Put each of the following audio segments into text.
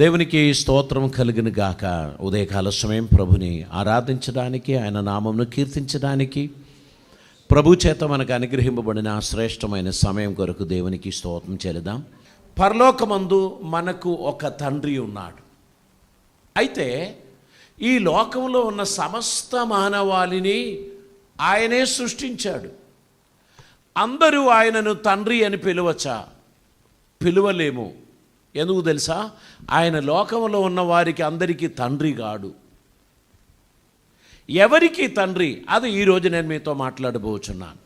దేవునికి స్తోత్రం కలుగును గాక. ఉదయకాల సమయం ప్రభుని ఆరాధించడానికి, ఆయన నామమును కీర్తించడానికి ప్రభు చేత మనకు అనుగ్రహింపబడిన శ్రేష్టమైన సమయం కొరకు దేవునికి స్తోత్రం చెల్లిద్దాం. పరలోకమందు మనకు ఒక తండ్రి ఉన్నాడు. అయితే ఈ లోకంలో ఉన్న సమస్త మానవాళిని ఆయనే సృష్టించాడు. అందరూ ఆయనను తండ్రి అని పిలవచ్చా? పిలువలేము. ఎందుకు తెలుసా? ఆయన లోకంలో ఉన్న వారికి అందరికీ తండ్రి కాడు. ఎవరికి తండ్రి? అది ఈరోజు నేను మీతో మాట్లాడబోచున్నాను.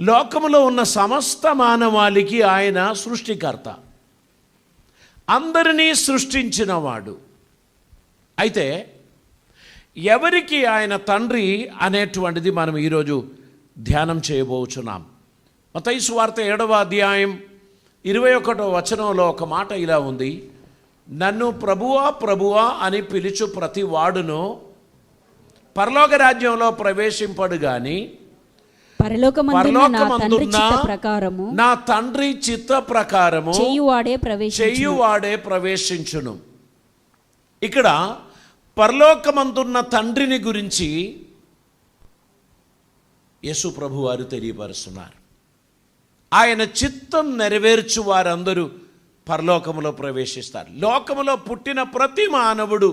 లోకంలో ఉన్న సమస్త మానవాళికి ఆయన సృష్టికర్త, అందరినీ సృష్టించినవాడు. అయితే ఎవరికి ఆయన తండ్రి అనేటువంటిది మనం ఈరోజు ధ్యానం చేయబోచున్నాం. మత్తయి సువార్త 7వ అధ్యాయం 21వ వచనంలో ఒక మాట ఇలా ఉంది: నన్ను ప్రభువా ప్రభువా అని పిలుచు ప్రతి వాడును పరలోక రాజ్యంలో ప్రవేశింపడు గాని పరలోకమందున్న నా తండ్రి చిత్త ప్రకారము చేయువాడే ప్రవేశించును. ఇక్కడ పరలోకమందున్న తండ్రిని గురించి యేసు ప్రభు వారు తెలియపరుస్తున్నారు. ఆయన చిత్తం నెరవేర్చు వారందరూ పరలోకములో ప్రవేశిస్తారు. లోకములో పుట్టిన ప్రతి మానవుడు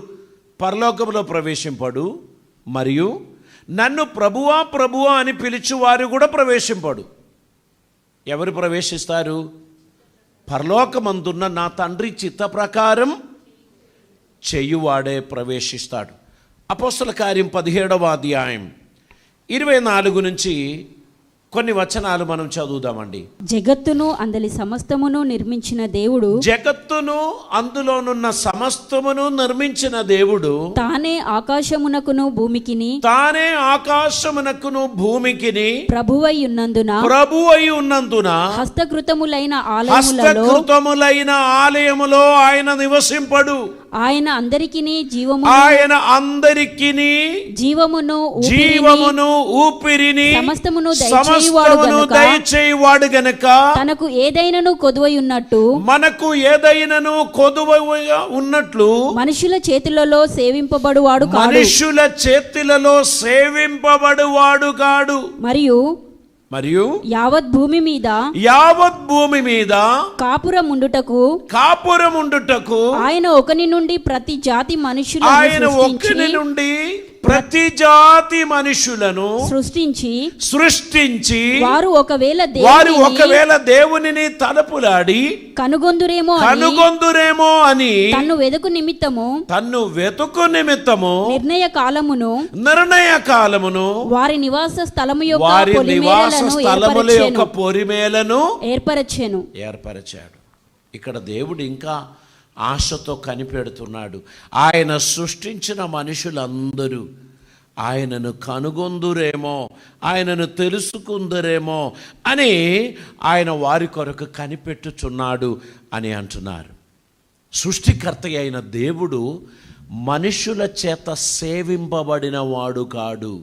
పరలోకములో ప్రవేశింపడు, మరియు నన్ను ప్రభువా ప్రభువా అని పిలిచేవారు కూడా ప్రవేశింపడు. ఎవరు ప్రవేశిస్తారు? పరలోకమందున్న నా తండ్రి చిత్త ప్రకారం చేయువాడే ప్రవేశిస్తాడు. అపోస్తల కార్యం 17వ అధ్యాయం 24 నుంచి కొన్ని వచనాలు మనం చదువుదామండి. జగత్తును అందలి సమస్తమును నిర్మించిన దేవుడు, జగత్తును అందులోనున్న సమస్తమును నిర్మించిన దేవుడు తానే ఆకాశమునకును భూమికిని ప్రభువై ఉన్నందున హస్తకృతములైన ఆలయములో ఆయన నివసింపడు. ఆయన అందరికిని జీవమును ఊపిరిని సమస్తమును దయచేయువాడు గనుక తనకు ఏదైనను కొదువై ఉన్నట్టు మనకు ఏదైనను కొదువై ఉన్నట్లు మనుషుల చేతులలో సేవింపబడువాడు కాడు. మరియు యావత్ భూమి మీద కాపురముండుటకు ఆయన ఒకని నుండి ప్రతి జాతి మనుషులను సృష్టించి వారు ఒకవేళ దేవునిని తలపులాడి కనుగొందురేమో అని తన్ను వెతుకు నిమిత్తము నిర్ణయ కాలమును వారి నివాస స్థలము యొక్క పొలిమేలను ఏర్పరచాడు. ఇక్కడ దేవుడు ఇంకా ఆశతో కనిపెడుతున్నాడు. ఆయన సృష్టించిన మనుషులందరూ ఆయనను కనుగొందురేమో, ఆయనను తెలుసుకుందరేమో అని ఆయన వారి కొరకు కనిపెట్టుచున్నాడు అని అంటున్నారు. సృష్టికర్త అయిన దేవుడు మనుషుల చేత సేవింపబడిన వాడు కాడు.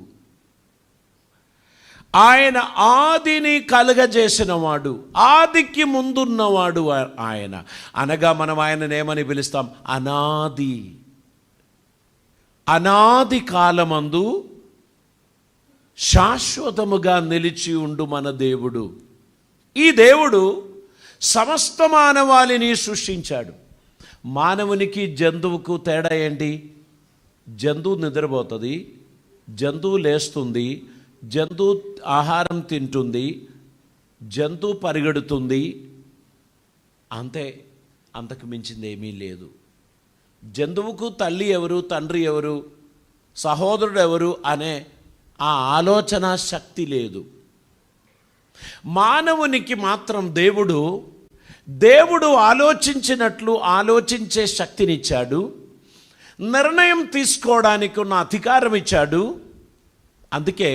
ఆయన ఆదిని కలుగజేసిన వాడు, ఆదికి ముందున్నవాడు ఆయన. అనగా మనం ఆయనను ఏమని పిలుస్తాం? అనాది కాలమందు శాశ్వతముగా నిలిచి ఉండు మన దేవుడు. ఈ దేవుడు సమస్త మానవాళిని సృష్టించాడు. మానవునికి జంతువుకు తేడా ఏంటి? జంతువు నిద్రపోతుంది, జంతువు లేస్తుంది, జంతువు ఆహారం తింటుంది, జంతువు పరిగెడుతుంది, అంతే. అంతకు మించింది ఏమీ లేదు. జంతువుకు తల్లి ఎవరు, తండ్రి ఎవరు, సహోదరుడు ఎవరు అనే ఆ ఆలోచన శక్తి లేదు. మానవునికి మాత్రం దేవుడు ఆలోచించినట్లు ఆలోచించే శక్తినిచ్చాడు, నిర్ణయం తీసుకోవడానికి ఉన్న అధికారం ఇచ్చాడు. అందుకే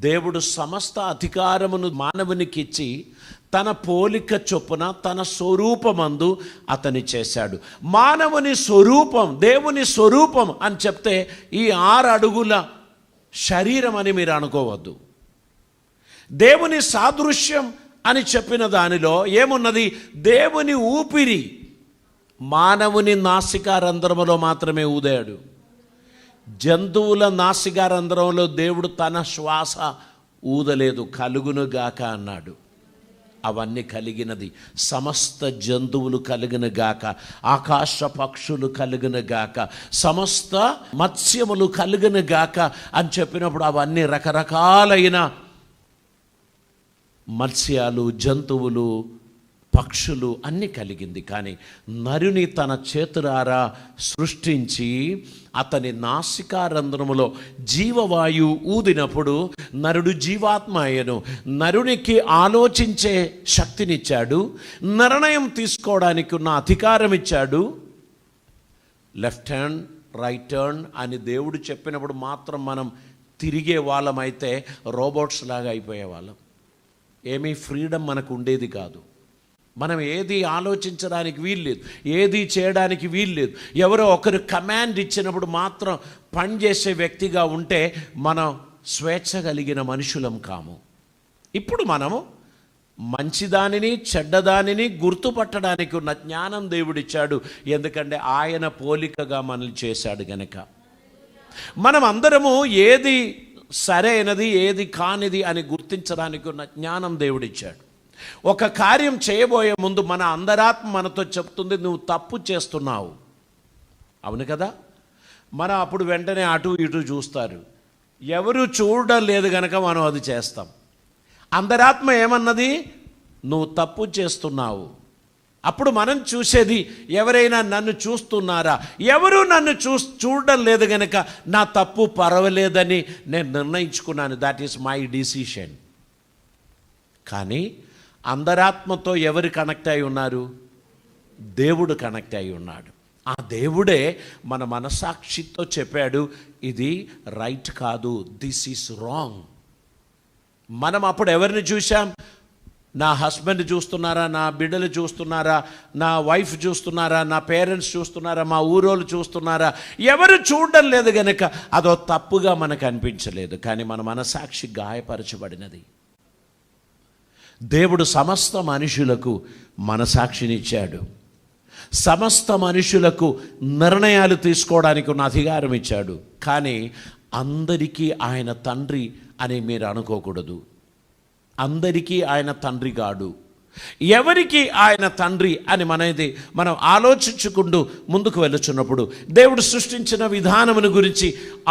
దేవుడు సమస్త అధికారమును మానవునికి ఇచ్చి తన పోలిక చొప్పున తన స్వరూపమందు అతని చేశాడు. మానవుని స్వరూపం, దేవుని స్వరూపం అని చెప్తే ఈ 6 అడుగుల శరీరం అని మీరు అనుకోవద్దు. దేవుని సాదృశ్యం అని చెప్పిన దానిలో ఏమున్నది? దేవుని ఊపిరి, మానవుని నాసికారంధ్రములో మాత్రమే ఊదాడు. జంతువుల నాసికారంధ్రంలో దేవుడు తన శ్వాస ఊదలేదు. కలుగునుగాక అన్నాడు. అవన్నీ కలిగినది. సమస్త జంతువులు కలుగునుగాక, ఆకాశ పక్షులు కలుగునుగాక, సమస్త మత్స్యములు కలుగునుగాక అని చెప్పినప్పుడు అవన్నీ రకరకాలైన మత్స్యాలు, జంతువులు, పక్షులు అన్నీ కలిగింది. కానీ నరుని తన చేతులారా సృష్టించి అతని నాసికారంధ్రములో జీవవాయువు ఊదినప్పుడు నరుడు జీవాత్మ అయ్యను. నరునికి ఆలోచించే శక్తినిచ్చాడు, నిర్ణయం తీసుకోవడానికి ఉన్న అధికారం ఇచ్చాడు. లెఫ్ట్ హ్యాండ్, రైట్ టర్న్ అని దేవుడు చెప్పినప్పుడు మాత్రం మనం తిరిగే వాళ్ళమైతే రోబోట్స్ లాగా అయిపోయే వాళ్ళం. ఏమీ ఫ్రీడమ్ మనకు ఉండేది కాదు. మనం ఏది ఆలోచించడానికి వీల్లేదు, ఏది చేయడానికి వీల్లేదు. ఎవరో ఒకరు కమాండ్ ఇచ్చినప్పుడు మాత్రం పనిచేసే వ్యక్తిగా ఉంటే మనం స్వేచ్ఛ కలిగిన మనుషులం కాము. ఇప్పుడు మనము మంచిదానిని చెడ్డదానిని గుర్తుపట్టడానికి ఉన్న జ్ఞానం దేవుడిచ్చాడు. ఎందుకంటే ఆయన పోలికగా మనల్ని చేశాడు గనక. మనం అందరము ఏది సరైనది ఏది కానిది అని గుర్తించడానికి ఉన్న జ్ఞానం దేవుడిచ్చాడు. ఒక కార్యం చేయబోయే ముందు మన అంతరాత్మ మనతో చెప్తుంది, నువ్వు తప్పు చేస్తున్నావు. అవును కదా? మనం అప్పుడు వెంటనే అటు ఇటు చూస్తారు. ఎవరు చూడడం లేదు కనుక మనం అది చేస్తాం. అంతరాత్మ ఏమన్నది? నువ్వు తప్పు చేస్తున్నావు. అప్పుడు మనం చూసేది, ఎవరైనా నన్ను చూస్తున్నారా? ఎవరు నన్ను చూడడం లేదు కనుక నా తప్పు పర్వాలేదని నేను నిర్ణయించుకున్నాను. That is my decision. కానీ అంతరాత్మతో ఎవరు కనెక్ట్ అయి ఉన్నారు? దేవుడు కనెక్ట్ అయి ఉన్నాడు. ఆ దేవుడే మన మనసాక్షితో చెప్పాడు, ఇది రైట్ కాదు, దిస్ ఈస్ రాంగ్. మనం అప్పుడు ఎవరిని చూసాం? నా హస్బెండ్ చూస్తున్నారా, నా బిడ్డలు చూస్తున్నారా, నా వైఫ్ చూస్తున్నారా, నా పేరెంట్స్ చూస్తున్నారా, మా ఊరోళ్ళు చూస్తున్నారా? ఎవరు చూడడం లేదు కనుక అదో తప్పుగా మనకు అనిపించలేదు. కానీ మన మనసాక్షి గాయపరచబడినది. దేవుడు సమస్త మనుషులకు మనసాక్షినిచ్చాడు. సమస్త మనుషులకు నిర్ణయాలు తీసుకోవడానికి ఉన్న అధికారం ఇచ్చాడు. కానీ అందరికీ ఆయన తండ్రి అని మీరు అనుకోకూడదు. అందరికీ ఆయన తండ్రి కాడు. ఎవరికి ఆయన తండ్రి అని మనం ఆలోచించుకుంటూ ముందుకు వెళ్ళుచున్నప్పుడు దేవుడు సృష్టించిన విధానమును గురించి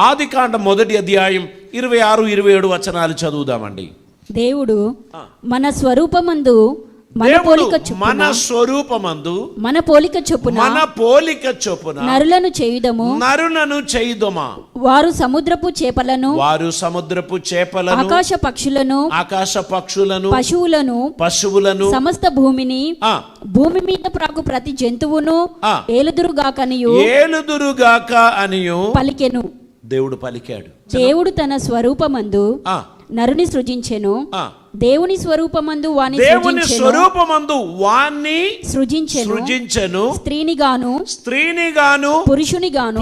ఆదికాండం 1వ అధ్యాయం 26-27 వచనాలు చదువుదామండి. దేవుడు మన స్వరూపమందు మన పోలిక చొప్పున నరులను చేయుదమా. వారు సముద్రపు చేపలను ఆకాశ పక్షులను పశువులను సమస్త భూమి మీద ప్రాకు ప్రతి జంతువును ఏలుదురుగాక అనియు పలికెను. దేవుడు పలికాడు. దేవుడు తన స్వరూపమందు నరుని సృజించెను. దేవుని స్వరూపమందు వాణ్ణి సృజించెను. స్త్రీని గాను పురుషుని గాను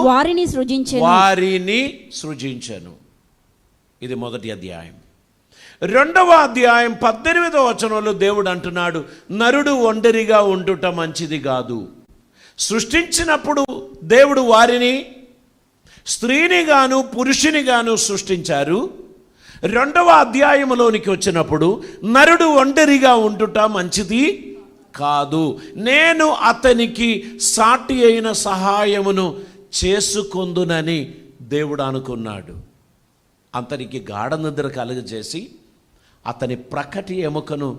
వారిని సృజించెను. ఇది 1వ అధ్యాయం. 2వ అధ్యాయం 18వ వచనంలో దేవుడు అంటున్నాడు, నరుడు ఒంటరిగా ఉండుట మంచిది కాదు. సృష్టించినప్పుడు దేవుడు వారిని స్త్రీని గాను పురుషుని గాను సృష్టించారు. 2వ అధ్యాయంలోనికి వచ్చినప్పుడు నరుడు ఒంటరిగా ఉండుట మంచిది కాదు, నేను అతనికి సాటి అయిన సహాయమును చేసుకొందునని దేవుడు అనుకున్నాడు. అతనికి గాఢ నిద్ర కలుగజేసి అతని ప్రక్కటి ఎముకను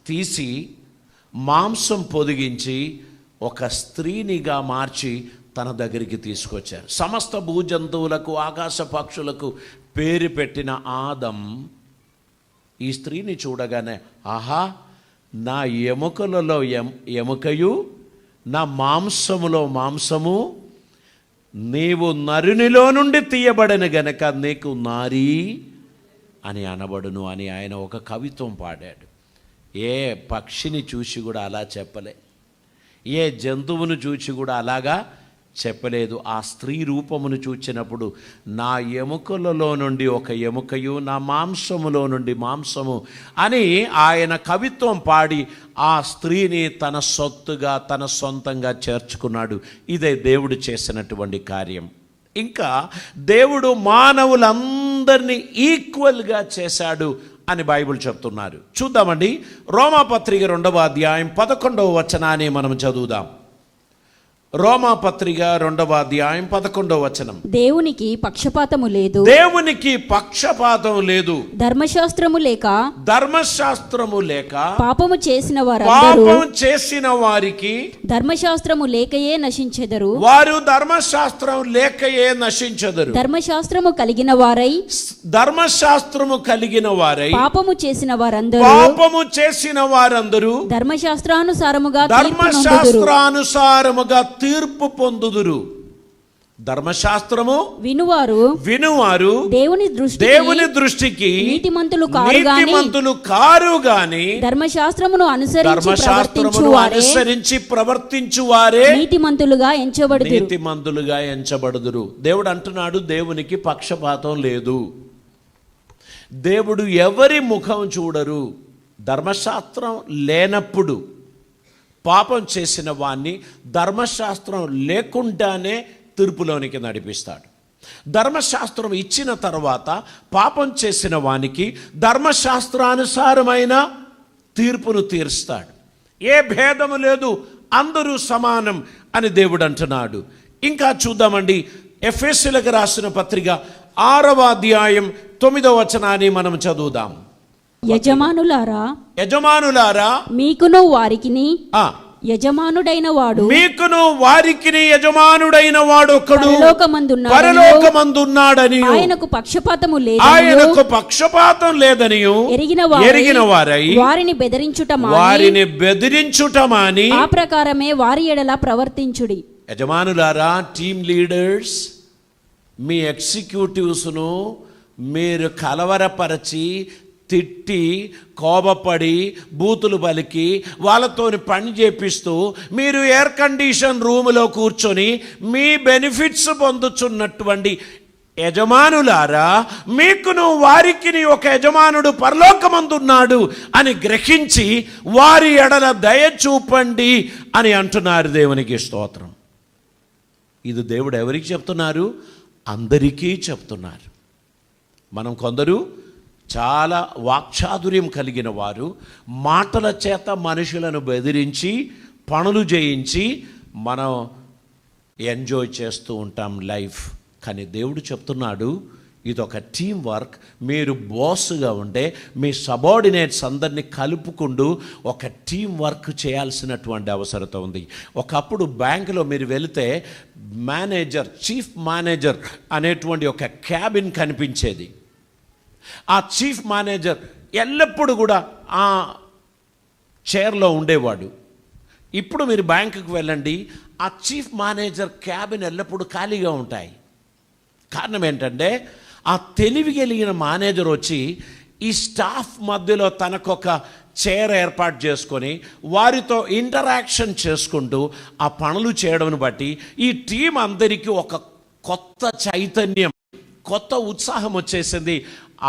తీసి మాంసం పొదిగించి ఒక స్త్రీనిగా మార్చి తన దగ్గరికి తీసుకొచ్చారు. సమస్త భూజంతువులకు ఆకాశ పక్షులకు పేరు పెట్టిన ఆదం ఈ స్త్రీని చూడగానే, ఆహా, నా ఎముకలలో ఎముకయు నా మాంసములో మాంసము, నీవు నరునిలో నుండి తీయబడిన గనక నీకు నారీ అని అనబడును అని ఆయన ఒక కవిత్వం పాడాడు. ఏ పక్షిని చూసి కూడా అలా చెప్పలే, ఏ జంతువును చూసి కూడా అలాగా చెప్పలేదు. ఆ స్త్రీ రూపమును చూచినప్పుడు నా ఎముకలలో నుండి ఒక ఎముకయు, నా మాంసములో నుండి మాంసము అని ఆయన కవిత్వం పాడి ఆ స్త్రీని తన సొత్తుగా, తన సొంతంగా చేర్చుకున్నాడు. ఇదే దేవుడు చేసినటువంటి కార్యం. ఇంకా దేవుడు మానవులందరినీ ఈక్వల్గా చేశాడు అని బైబిల్ చెప్తున్నారు. చూద్దామండి, రోమాపత్రిక 2వ అధ్యాయం 11వ వచనాన్ని మనం చదువుదాం. రోమాపత్రిక 2వ అధ్యాయం 11వ వచనం. దేవునికి పక్షపాతము లేదు, దేవునికి పక్షపాతం లేదు, ధర్మశాస్త్రము లేక పాపము చేసిన వారికి ధర్మశాస్త్రము లేకయే నశించెదరు. వారు ధర్మశాస్త్రం లేకయే నశించెదరు. ధర్మశాస్త్రము కలిగిన వారై పాపము చేసిన వారందరూ ధర్మశాస్త్రానుసారముగా తీర్పు పొందుదురు. ధర్మశాస్త్రము వినువారు దేవుని దృష్టికి నీతిమంతులు కారు గాని ధర్మశాస్త్రమును అనుసరించి ప్రవర్తించువారే నీతిమంతులుగా ఎంచబడుదురు. దేవుడు అంటున్నాడు, దేవునికి పక్షపాతం లేదు. దేవుడు ఎవరి ముఖం చూడరు. ధర్మశాస్త్రం లేనప్పుడు పాపం చేసిన వాణ్ణి ధర్మశాస్త్రం లేకుండానే తీర్పులోనికి నడిపిస్తాడు. ధర్మశాస్త్రం ఇచ్చిన తర్వాత పాపం చేసిన వానికి ధర్మశాస్త్రానుసారమైన తీర్పును తీరుస్తాడు. ఏ భేదము లేదు, అందరూ సమానం అని దేవుడు అంటున్నాడు. ఇంకా చూద్దామండి, ఎఫెసీయులకు రాసిన పత్రిక 6వ అధ్యాయం 9వ వచనాన్ని మనం చదువుదాం. యజమానులారా మీకును వారికిని యజమానుడైన వాడు ఒకడు పరలోకమందున్నాడని ఆయనకు పక్షపాతం లేదని ఎరిగిన వారై వారిని బెదిరించుట మాని ఆ ప్రకారమే వారి ఎడల ప్రవర్తించుడి. యజమానులారా, టీమ్ లీడర్స్, మీ ఎగ్జిక్యూటివ్స్ను మీరు కలవరపరచి, తిట్టి, కోపపడి, బూతులు పలికి వాళ్ళతోని పని చేపిస్తూ మీరు ఎయిర్ కండిషన్ రూములో కూర్చొని మీ బెనిఫిట్స్ పొందుతున్నటువంటి యజమానులారా, మీకును వారికిని ఒక యజమానుడు పరలోకమందున్నాడు అని గ్రహించి వారి ఎడల దయ చూపండి అని అంటున్నారు. దేవునికి స్తోత్రం. ఇది దేవుడు ఎవరికి చెప్తున్నారు? అందరికీ చెప్తున్నారు. మనం కొందరు చాలా వాక్చాతుర్యం కలిగిన వారు మాటల చేత మనుషులను బెదిరించి పనులు చేయించి మనం ఎంజాయ్ చేస్తూ ఉంటాం లైఫ్. కానీ దేవుడు చెప్తున్నాడు, ఇదొక టీం వర్క్. మీరు బాస్గా ఉంటే మీ సబార్డినేట్స్ అందరినీ కలుపుకుంటూ ఒక టీం వర్క్ చేయాల్సినటువంటి అవసరత ఉంది. ఒకప్పుడు బ్యాంకులో మీరు వెళితే మేనేజర్, చీఫ్ మేనేజర్ అనేటువంటి ఒక క్యాబిన్ కనిపించేది. ఆ చీఫ్ మేనేజర్ ఎల్లప్పుడూ కూడా ఆ చైర్లో ఉండేవాడు. ఇప్పుడు మీరు బ్యాంకుకు వెళ్ళండి, ఆ చీఫ్ మేనేజర్ క్యాబిన్ ఎల్లప్పుడూ ఖాళీగా ఉంటాయి. కారణం ఏంటంటే ఆ తెలివి కలిగిన మేనేజర్ వచ్చి ఈ స్టాఫ్ మధ్యలో తనకొక చైర్ ఏర్పాటు చేసుకొని వారితో ఇంటరాక్షన్ చేసుకుంటూ ఆ పనులు చేయడం బట్టి ఈ టీం అందరికీ ఒక కొత్త చైతన్యం, కొత్త ఉత్సాహం వచ్చేసింది.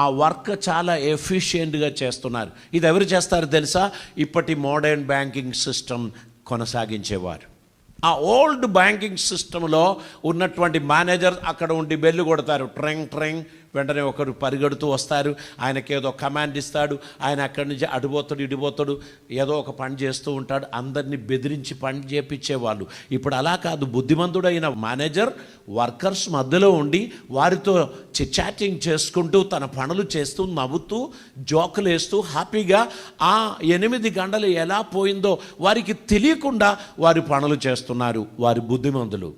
ఆ వర్క్ చాలా ఎఫిషియెంట్గా చేస్తున్నారు. ఇది ఎవరు చేస్తారు తెలుసా? ఇప్పటి మోడర్న్ బ్యాంకింగ్ సిస్టమ్ కొనసాగించేవారు. ఆ ఓల్డ్ బ్యాంకింగ్ సిస్టంలో ఉన్నటువంటి మేనేజర్ అక్కడ ఉండి బెల్లు కొడతారు, ట్రెంగ్ ట్రెంగ్. వెంటనే ఒకరు పరిగెడుతూ వస్తారు, ఆయనకి ఏదో కమాండ్ ఇస్తాడు, ఆయన అక్కడి నుంచి అడిపోతాడు ఇడిపోతాడు, ఏదో ఒక పని చేస్తూ ఉంటాడు. అందరినీ బెదిరించి పని చేపించేవాళ్ళు. ఇప్పుడు అలా కాదు. బుద్ధిమంతుడైన మేనేజర్ వర్కర్స్ మధ్యలో ఉండి వారితో చాటింగ్ చేసుకుంటూ తన పనులు చేస్తూ నవ్వుతూ జోకులు వేస్తూ హ్యాపీగా ఆ 8 గంటలు ఎలా పోయిందో వారికి తెలియకుండా వారి పనులు చేస్తున్నారు. వారి బుద్ధిమంతులు.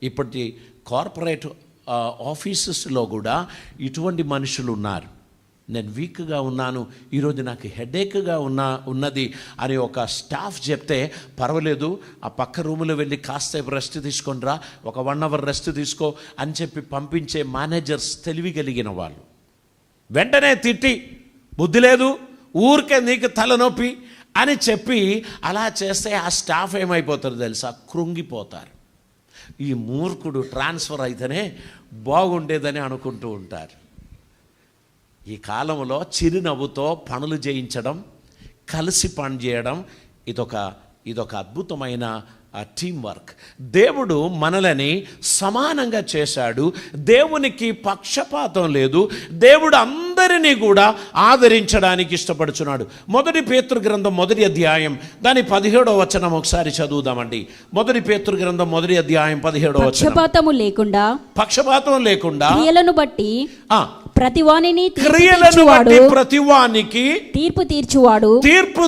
ఇప్పటి కార్పొరేట్ ఆఫీసెస్లో కూడా ఇటువంటి మనుషులు ఉన్నారు. నేను వీక్గా ఉన్నాను, ఈరోజు నాకు హెడేక్గా ఉన్నది అని ఒక స్టాఫ్ చెప్తే పర్వాలేదు, ఆ పక్క రూములో వెళ్ళి కాసేపు రెస్ట్ తీసుకొని రా, ఒక 1 అవర్ రెస్ట్ తీసుకో అని చెప్పి పంపించే మేనేజర్స్ తెలివి కలిగిన వాళ్ళు. వెంటనే తిట్టి, బుద్ధి లేదు, ఊరికే నీకు తలనొప్పి అని చెప్పి అలా చేస్తే ఆ స్టాఫ్ ఏమైపోతారు తెలుసా? కృంగిపోతారు. ఈ మూర్ఖుడు ట్రాన్స్ఫర్ అయితేనే బాగుండేదని అనుకుంటూ ఉంటారు. ఈ కాలంలో చిరునవ్వుతో పనులు చేయించడం, కలిసి పని చేయడం ఇదొక అద్భుతమైన టీం వర్క్. దేవుడు మనలని సమానంగా చేశాడు. దేవునికి పక్షపాతం లేదు. దేవుడు అందరినీ కూడా ఆదరించడానికి ఇష్టపడుచున్నాడు. 1 పేతురు గ్రంథం 1వ అధ్యాయం దాని 17వ వచనం ఒకసారి చదువుదామండి. 1 పేతురు గ్రంథం 1వ అధ్యాయం 17వ వచనం. పక్షపాతం లేకుండా క్రియలను బట్టి ప్రతివానికి తీర్పు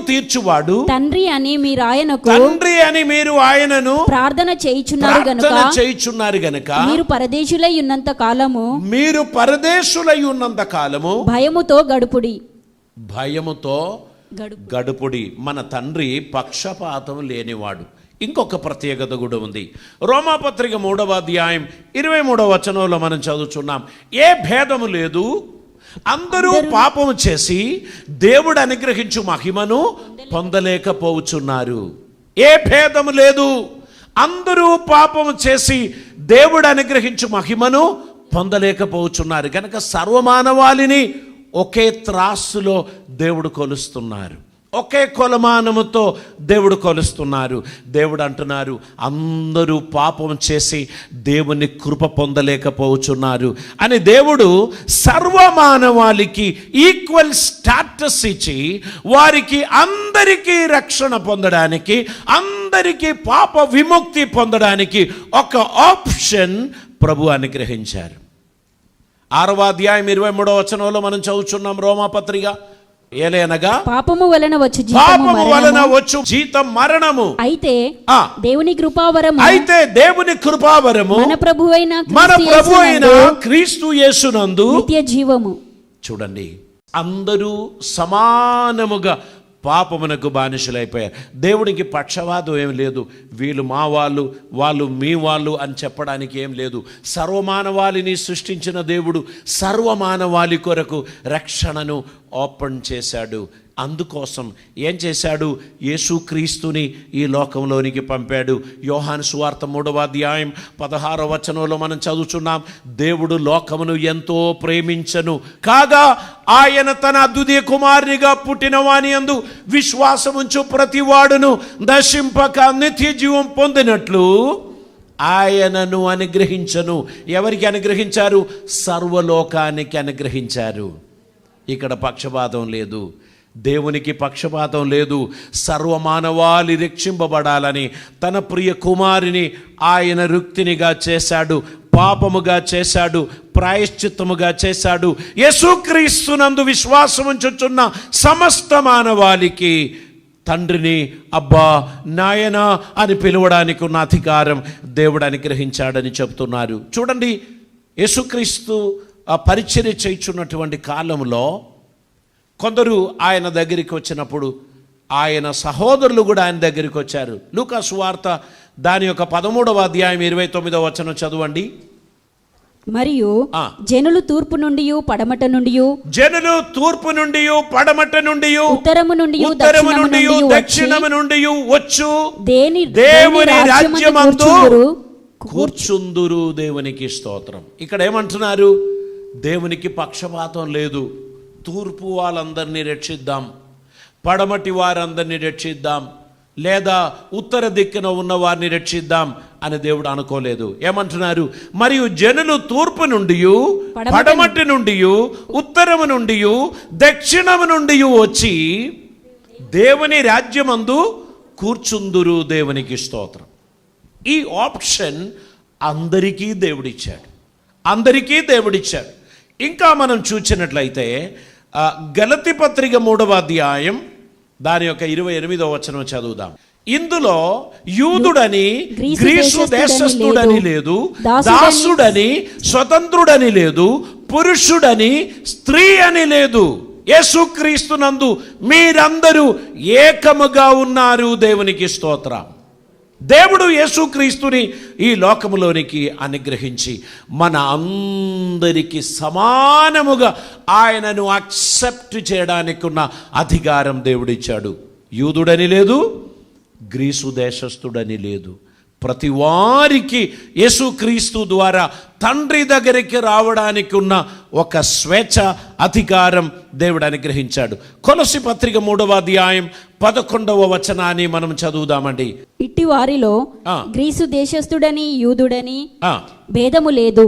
తీర్చువాడు తండ్రి అని మీరు ఆయనను ప్రార్థన చేయుచున్నారు గనుక మీరు పరదేశులై ఉన్నంత కాలము భయముతో గడుపుడి. మన తండ్రి పక్షపాతం లేనివాడు. ఇంకొక ప్రత్యేకత కూడా ఉంది. రోమాపత్రిక 3వ అధ్యాయం 23వ వచనంలో మనం చదువుచున్నాం, ఏ భేదము లేదు, అందరూ పాపము చేసి దేవుడు అనుగ్రహించు మహిమను పొందలేకపోవచ్చున్నారు. ఏ భేదము లేదు, అందరూ పాపము చేసి దేవుడు అనుగ్రహించు మహిమను పొందలేకపోవచ్చున్నారు. కనుక సర్వమానవాళిని ఒకే త్రాసులో దేవుడు కొలుస్తున్నారు, ఒకే కొలమానముతో దేవుడు కొలుస్తున్నారు. దేవుడు అంటున్నారు, అందరూ పాపం చేసి దేవుని కృప పొందలేకపోవచ్చున్నారు అని. దేవుడు సర్వమానవాళికి ఈక్వల్ స్టాటస్ ఇచ్చి వారికి అందరికీ రక్షణ పొందడానికి, అందరికీ పాప విముక్తి పొందడానికి ఒక ఆప్షన్ ప్రభు అనుగ్రహించారు. 6వ అధ్యాయం 23వ వచనంలో మనం చదువుచున్నాం రోమాపత్రిక, ఏలయనగా పాపము వలన వచ్చు జీతం మరణము, అయితే దేవుని కృపావరము మన ప్రభువైన క్రీస్తు యేసునందు నిత్య జీవము. చూడండి, అందరూ సమానముగా పాపమునకు బానిసలైపోయారు. దేవుడికి పక్షవాదం ఏం లేదు, వీళ్ళు మా వాళ్ళు, వాళ్ళు మీ వాళ్ళు అని చెప్పడానికి ఏం లేదు. సర్వమానవాళిని సృష్టించిన దేవుడు సర్వమానవాళి కొరకు రక్షణను ఓపెన్ చేశాడు. అందుకోసం ఏం చేశాడు, యేసుక్రీస్తుని ఈ లోకంలోనికి పంపాడు. యోహాను సువార్త 3వ అధ్యాయం 16వ వచనంలో మనం చదువుచున్నాం, దేవుడు లోకమును ఎంతో ప్రేమించను కాగా ఆయన తన అద్వితీయ కుమారునిగా పుట్టిన వాని యందు విశ్వాసముంచు ప్రతివాడును నశింపక నిత్య జీవం పొందినట్లు ఆయనను అనుగ్రహించను. ఎవరికి అనుగ్రహించారు? సర్వలోకానికి అనుగ్రహించారు. ఇక్కడ పక్షపాతం లేదు, దేవునికి పక్షపాతం లేదు. సర్వమానవాళి రక్షింపబడాలని తన ప్రియ కుమారుని ఆయన రుక్తినిగా చేశాడు, పాపముగా చేశాడు, ప్రాయశ్చిత్తముగా చేశాడు. యేసుక్రీస్తునందు విశ్వాసముంచుచున్న సమస్త మానవాళికి తండ్రిని అబ్బా నాయనా అని పిలవడానికి ఉన్న అధికారం దేవుడు అనుగ్రహించాడని చెబుతున్నారు. చూడండి, యేసుక్రీస్తు పరిచర్య చేయుచున్నటువంటి కాలంలో కొందరు ఆయన దగ్గరికి వచ్చినప్పుడు ఆయన సహోదరులు కూడా ఆయన దగ్గరికి వచ్చారు. లూకా సువార్త దాని యొక్క 13వ అధ్యాయం 29వ వచనం చదవండి. మరియు జనులు తూర్పు నుండి పడమట నుండి ఉత్తరము నుండి దక్షిణము నుండి వచ్చు దేవుని రాజ్యమందు కూర్చుందురు. దేవునికి స్తోత్రం. ఇక్కడ ఏమంటున్నారు? దేవునికి పక్షపాతం లేదు. తూర్పు వాళ్ళందరినీ రక్షిద్దాం, పడమటి వారందరినీ రక్షిద్దాం, లేదా ఉత్తర దిక్కున ఉన్న వారిని రక్షిద్దాం అని దేవుడు అనుకోలేదు. ఏమంటున్నారు? మరియు జనులు తూర్పు నుండి పడమటి నుండి ఉత్తరము నుండి దక్షిణము నుండి వచ్చి దేవుని రాజ్యమందు కూర్చుందురు. దేవునికి స్తోత్రం. ఈ ఆప్షన్ అందరికీ దేవుడిచ్చాడు. ఇంకా మనం చూసినట్లయితే గలతీ పత్రిక 3వ అధ్యాయం దాని యొక్క 28వ వచనం చదువుదాం. ఇందులో యూదుడని గ్రీసు దేశస్థుడని లేదు, దాసుడని స్వతంత్రుడని లేదు, పురుషుడని స్త్రీ అని లేదు, యేసుక్రీస్తునందు మీరందరూ ఏకముగా ఉన్నారు. దేవునికి స్తోత్రం. దేవుడు యేసుక్రీస్తుని ఈ లోకములోనికి అనుగ్రహించి మన అందరికీ సమానముగా ఆయనను యాక్సెప్ట్ చేయడానికి ఉన్న అధికారం దేవుడిచ్చాడు. యూదుడని లేదు, గ్రీసు దేశస్థుడని లేదు, ప్రతి వారికి యేసుక్రీస్తు ద్వారా తండ్రి దగ్గరికి రావడానికి ఉన్న ఒక స్వేచ్ఛ, అధికారం దేవుడు అనుగ్రహించాడు. కొలస్సీ పత్రిక 3వ అధ్యాయం 11వ వచనాన్ని మనం చదువుదామండి. ఇట్టి వారిలో గ్రీసు దేశస్థుడని యూదుడని భేదము లేదు,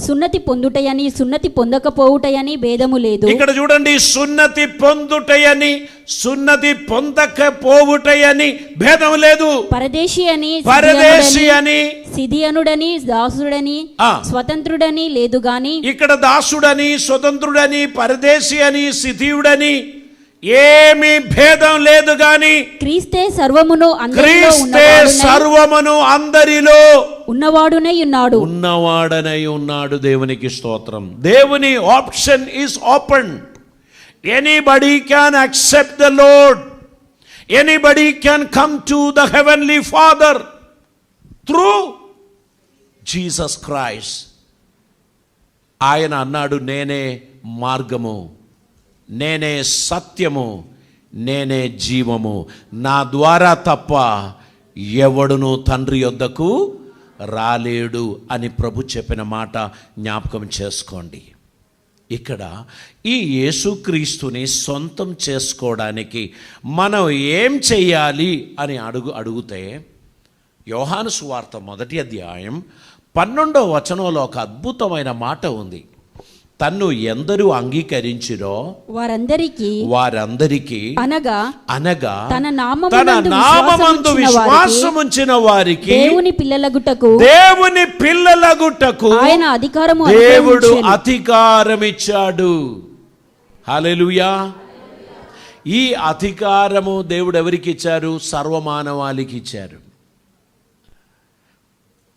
సున్నతి పొందుటయని సున్నతి పొందకపోవుటయని భేదము లేదు. ఇక్కడ చూడండి, సున్నతి పొందుటయని సున్నతి పొందకపోవుటయని భేదం లేదు. పరదేశి అని సిదియనుడని దాసుడని స్వతంత్రుడని లేదు గాని, ఇక్కడ దాసుడని, స్వతంత్రుడని, పరదేశి అని, సిథియుడని ఏమీ భేదం లేదు గాని క్రీస్తే సర్వమును అందరిలో ఉన్నవాడునై ఉన్నాడు. దేవునికి స్తోత్రం. దేవుని option is open. Anybody can accept the lord. Anybody can come to the heavenly father through Jesus Christ. ఆయన అన్నాడు, నేనే మార్గము, నేనే సత్యము, నేనే జీవము, నా ద్వారా తప్ప ఎవడును తండ్రి యొద్దకు రాలేడు అని ప్రభు చెప్పిన మాట జ్ఞాపకం చేసుకోండి. ఇక్కడ ఈ యేసుక్రీస్తుని సొంతం చేసుకోవడానికి మనం ఏం చెయ్యాలి అని అడిగితే యోహాను సువార్త 1వ అధ్యాయం 12వ వచనంలో ఒక అద్భుతమైన మాట ఉంది. తన్ను ఎందరూ అంగీకరించిరో వారందరికీ అనగా తన నామమందు విశ్వాసముంచిన వారికి దేవుని పిల్లలగుటకు దేవుడు అధికారం ఇచ్చాడు. హల్లెలూయా. ఈ అధికారము దేవుడు ఎవరికి ఇచ్చారు? సర్వమానవాళికి ఇచ్చారు.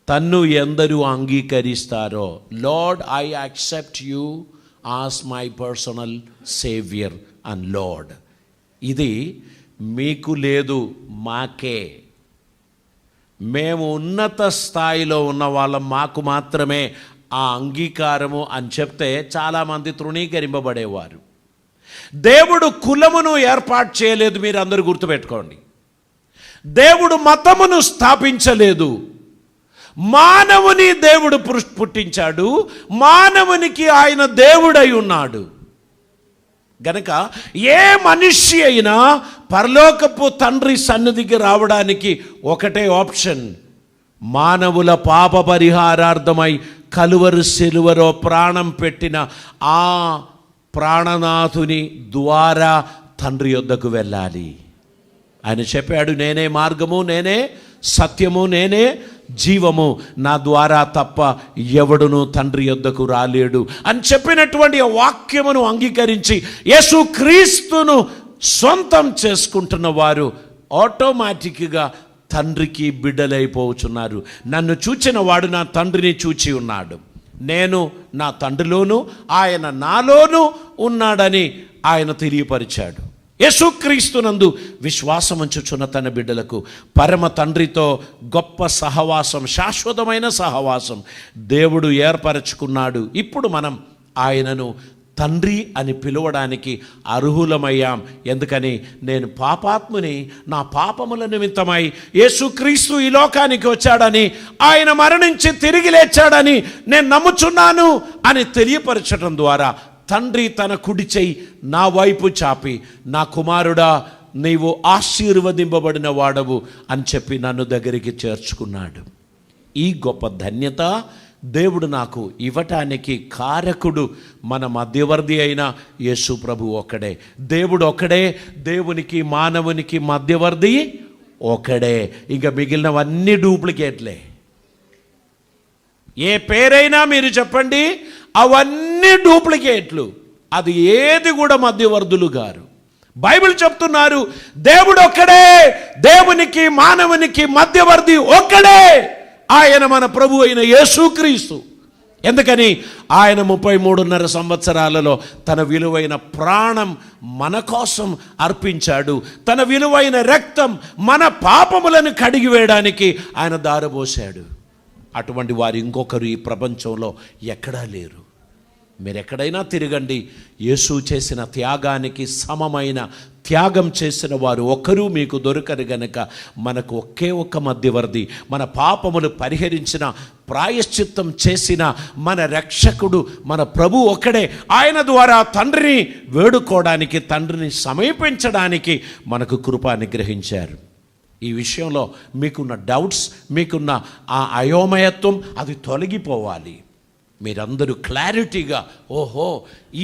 తన్ను ఎందరూ అంగీకరిస్తారో, Lord I accept you as my personal saviour and Lord. ఇది మీకు లేదు, మాకే. మేము ఉన్నత స్థాయిలో ఉన్న వాళ్ళం, మాకు మాత్రమే ఆ అంగీకారము అని చెప్తే చాలామంది తృణీకరింపబడేవారు. దేవుడు కులమును ఏర్పాటు చేయలేదు, మీరు అందరూ గుర్తుపెట్టుకోండి. దేవుడు మతమును స్థాపించలేదు. మానవుని దేవుడు పుట్టించాడు, మానవునికి ఆయన దేవుడై ఉన్నాడు. గనక ఏ మనిషి అయినా పరలోకపు తండ్రి సన్నిధికి రావడానికి ఒకటే ఆప్షన్, మానవుల పాప పరిహారార్థమై కలువరు సిలువలో ప్రాణం పెట్టిన ఆ ప్రాణనాథుని ద్వారా తండ్రి యొద్దకు వెళ్ళాలి. ఆయన చెప్పాడు, నేనే మార్గము, నేనే సత్యము, నేనే జీవము, నా ద్వారా తప్ప ఎవడును తండ్రి యొద్దకు రాలేడు అని చెప్పినటువంటి వాక్యమును అంగీకరించి యేసుక్రీస్తును సొంతం చేసుకుంటున్న వారు ఆటోమేటిక్గా తండ్రికి బిడ్డలైపోతున్నారు. నన్ను చూచిన వాడు నా తండ్రిని చూచి ఉన్నాడు, నేను నా తండ్రిలోను ఆయన నాలోను ఉన్నాడని ఆయన తెలియపరిచాడు. యేసుక్రీస్తునందు విశ్వాసం ఉంచుచున్న తన బిడ్డలకు పరమ తండ్రితో గొప్ప సహవాసం, శాశ్వతమైన సహవాసం దేవుడు ఏర్పరచుకున్నాడు. ఇప్పుడు మనం ఆయనను తండ్రి అని పిలవడానికి అర్హులమయ్యాం. ఎందుకని? నేను పాపాత్ముని, నా పాపముల నిమిత్తమై యేసుక్రీస్తు ఈ లోకానికి వచ్చాడని, ఆయన మరణించి తిరిగి లేచాడని నేను నమ్ముచున్నాను అని తెలియపరచడం ద్వారా తండ్రి తన కుడి చెయ్యి నా వైపు చాపి, నా కుమారుడా నీవు ఆశీర్వదింపబడిన వాడవు అని చెప్పి నన్ను దగ్గరికి చేర్చుకున్నాడు. ఈ గొప్ప ధన్యత దేవుడు నాకు ఇవ్వటానికి కారకుడు మన మధ్యవర్తి అయిన యేసు ప్రభు ఒక్కడే. దేవుడు ఒక్కడే, దేవునికి మానవునికి మధ్యవర్తి ఒక్కడే. ఇంకా మిగిలినవన్నీ డూప్లికేట్లే. ఏ పేరైనా మీరు చెప్పండి, అవన్నీ డూప్లికేట్లు. అది ఏది కూడా మధ్యవర్తులు గారు. బైబిల్ చెప్తున్నారు, దేవుడు ఒక్కడే, దేవునికి మానవునికి మధ్యవర్తి ఒక్కడే, ఆయన మన ప్రభు అయిన యేసుక్రీస్తు. ఎందుకని? ఆయన 33.5 సంవత్సరాలలో తన విలువైన ప్రాణం మన కోసం అర్పించాడు. తన విలువైన రక్తం మన పాపములను కడిగివేయడానికి ఆయన దారబోశాడు. అటువంటి వారు ఇంకొకరు ఈ ప్రపంచంలో ఎక్కడా లేరు. మీరు ఎక్కడైనా తిరగండి, యేసు చేసిన త్యాగానికి సమమైన త్యాగం చేసిన వారు ఒకరూ మీకు దొరకరు గనక మనకు ఒకే ఒక్క మధ్యవర్తి, మన పాపములు పరిహరించిన, ప్రాయశ్చిత్తం చేసిన మన రక్షకుడు, మన ప్రభు ఒక్కడే. ఆయన ద్వారా తండ్రిని వేడుకోవడానికి, తండ్రిని సమీపించడానికి మనకు కృప అనుగ్రహించారు. ఈ విషయంలో మీకున్న డౌట్స్, మీకున్న ఆ అయోమయత్వం అది తొలగిపోవాలి. మీరందరూ క్లారిటీగా, ఓహో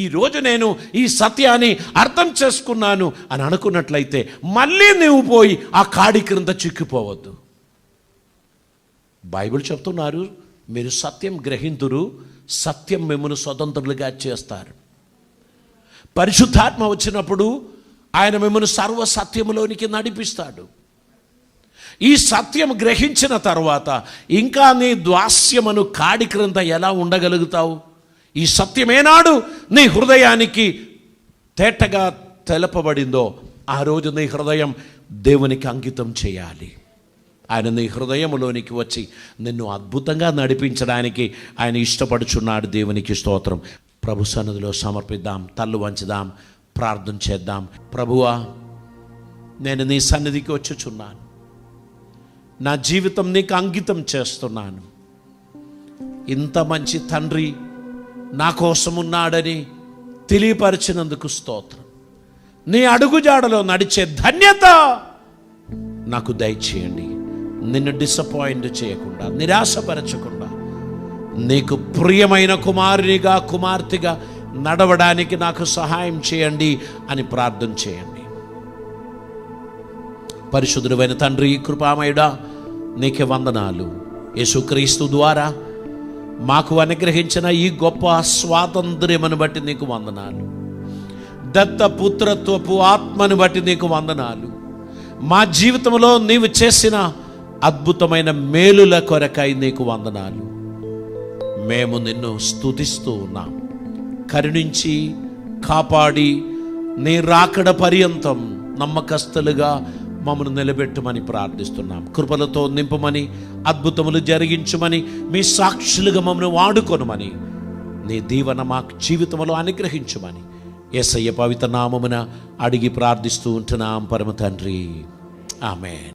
ఈరోజు నేను ఈ సత్యాన్ని అర్థం చేసుకున్నాను అని అనుకున్నట్లయితే మళ్ళీ నువ్వు పోయి ఆ కాడి క్రింద చిక్కిపోవద్దు. బైబిల్ చెప్తున్నారు, మీరు సత్యం గ్రహింతురు, సత్యం మిమ్మల్ని స్వతంత్రులుగా చేస్తారు. పరిశుద్ధాత్మ వచ్చినప్పుడు ఆయన మిమ్మల్ని సర్వ సత్యములోనికి నడిపిస్తాడు. ఈ సత్యం గ్రహించిన తర్వాత ఇంకా నీ ద్వాస్యమును కాడి క్రింద ఎలా ఉండగలుగుతావు? ఈ సత్యమేనాడు నీ హృదయానికి తేటగా తెలపబడిందో ఆ రోజు నీ హృదయం దేవునికి అంకితం చేయాలి. ఆయన నీ హృదయములోనికి వచ్చి నిన్ను అద్భుతంగా నడిపించడానికి ఆయన ఇష్టపడుచున్నాడు. దేవునికి స్తోత్రం. ప్రభు సన్నిధిలో సమర్పిద్దాం, తల్లు వంచుదాం, ప్రార్థన చేద్దాం. ప్రభువా, నేను నీ సన్నిధికి వచ్చుచున్నాను, నా జీవితం నీకు అంకితం చేస్తున్నాను. ఇంత మంచి తండ్రి నా కోసం ఉన్నాడని తెలియపరిచినందుకు స్తోత్రం. నీ అడుగుజాడలో నడిచే ధన్యత నాకు దయచేయండి. నిన్ను డిసప్పాయింట్ చేయకుండా, నిరాశపరచకుండా, నీకు ప్రియమైన కుమారునిగా, కుమార్తెగా నడవడానికి నాకు సహాయం చేయండి అని ప్రార్థన చేయండి. పరిశుద్ధుడైన తండ్రి, కృపామయుడా, నీకే వందనాలు. యేసుక్రీస్తు ద్వారా మాకు అనుగ్రహించిన ఈ గొప్ప స్వాతంత్ర్యమును బట్టి నీకు వందనాలు. దత్తపుత్రత్వపు ఆత్మను బట్టి నీకు వందనాలు. మా జీవితంలో నీవు చేసిన అద్భుతమైన మేలుల కొరకై నీకు వందనాలు. మేము నిన్ను స్తుతిస్తూ ఉన్నాం. కరుణించి కాపాడి నీ రాకడ పర్యంతం నమ్మకస్తులుగా మమ్మల్ని నిలబెట్టమని ప్రార్థిస్తున్నాం. కృపలతో నింపమని, అద్భుతములు జరిగించమని, మీ సాక్షులుగా మమ్మల్ని వాడుకొనమని, నీ దీవెన మా జీవితంలో అనుగ్రహించమని యేసయ్య పవిత్ర నామమున అడిగి ప్రార్థిస్తూ ఉంటున్నాం పరమ తండ్రి. ఆమేన్.